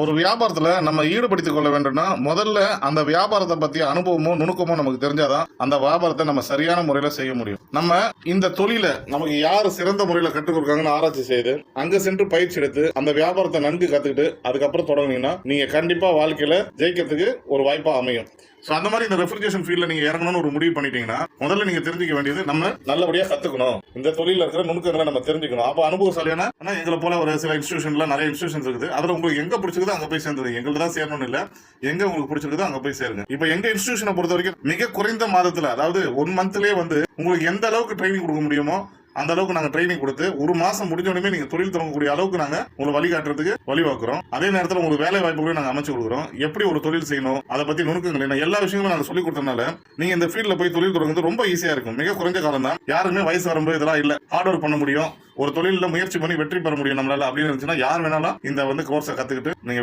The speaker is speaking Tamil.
ஒரு வியாபாரத்துல நம்ம ஈடுபடுத்திக் கொள்ள வேண்டும்னா முதல்ல அந்த வியாபாரத்தை பத்திய அனுபவமோ நுணுக்கமோ நமக்கு தெரிஞ்சாதான் அந்த வியாபாரத்தை நம்ம சரியான முறையில செய்ய முடியும். நம்ம இந்த தொழிலை நமக்கு யாரு சிறந்த முறையில கற்றுக் கொடுக்காங்கன்னு ஆராய்ச்சி செய்து அங்க சென்று பயிற்சி எடுத்து அந்த வியாபாரத்தை நன்கு கத்துக்கிட்டு அதுக்கப்புறம் தொடங்கினீங்கன்னா நீங்க கண்டிப்பா வாழ்க்கையில ஜெயிக்கிறதுக்கு ஒரு வாய்ப்பா அமையும். ஸோ அந்த மாதிரி இந்த ரெஃப்ரிஜரேஷன் ஃபீல்டில் நீங்கள் இறங்கணும்னு ஒரு முடிவு பண்ணிட்டீங்கன்னா முதல்ல நீங்கள் தெரிஞ்சுக்க வேண்டியது நம்ம நல்லபடியாக கற்றுக்கணும், இந்த தொழிலில் இருக்கிற நுணுக்கங்களை நம்ம தெரிஞ்சுக்கணும். அப்போ அனுபவசாலியான ஆனால் எங்களை போல ஒரு சில இன்ஸ்டியூஷன்ல நிறைய இன்ஸ்டியூஷன்ஸ் இருக்குது. அதில் உங்களுக்கு எங்கே பிடிச்சிருக்குதோ அங்கே போய் சேர்ந்துருங்க. எங்களுக்கு தான் சேரணும்னு இல்லை, எங்கே உங்களுக்கு பிடிச்சிருக்குதோ அங்கே போய் சேருங்க. இப்போ எங்கள் இன்ஸ்டியூஷனை பொறுத்த வரைக்கும் மிக குறைந்த மாதத்தில், அதாவது 1 மந்த்லேயே வந்து உங்களுக்கு எந்த அளவுக்கு ட்ரைனிங் கொடுக்க முடியுமோ அந்த அளவுக்கு நாங்கள் ட்ரைனிங் கொடுத்து 1 மாசம் முடிஞ்ச உடனே நீங்க தொழில் தொடங்கக்கூடிய அளவுக்கு நாங்க உங்களை வழிகாட்டுறதுக்கு வழிவாக்குறோம். அதே நேரத்தில் உங்களுக்கு வேலை வாய்ப்புகளையும் நாங்கள் அமைச்சு கொடுக்குறோம். எப்படி ஒரு தொழில் செய்யணும் அதை பத்தி நுணுக்கங்கள் என்ன எல்லா விஷயங்களும் நாங்கள் சொல்லிக் கொடுத்தனால நீங்க இந்த ஃபீல்ட்ல போய் தொழில் தொடங்குறது ரொம்ப ஈஸியா இருக்கும். மிக குறைஞ்ச காலம் தான். யாருமே வயசு வரும்போது இதெல்லாம் இல்ல, ஹார்ட் ஒர்க் பண்ண முடியும், ஒரு தொழில முயற்சி பண்ணி வெற்றி பெற முடியும் நம்மளால அப்படின்னு இருந்துச்சுன்னா யார் வேணாலும் இந்த கோர்ஸை கத்துக்கிட்டு நீங்க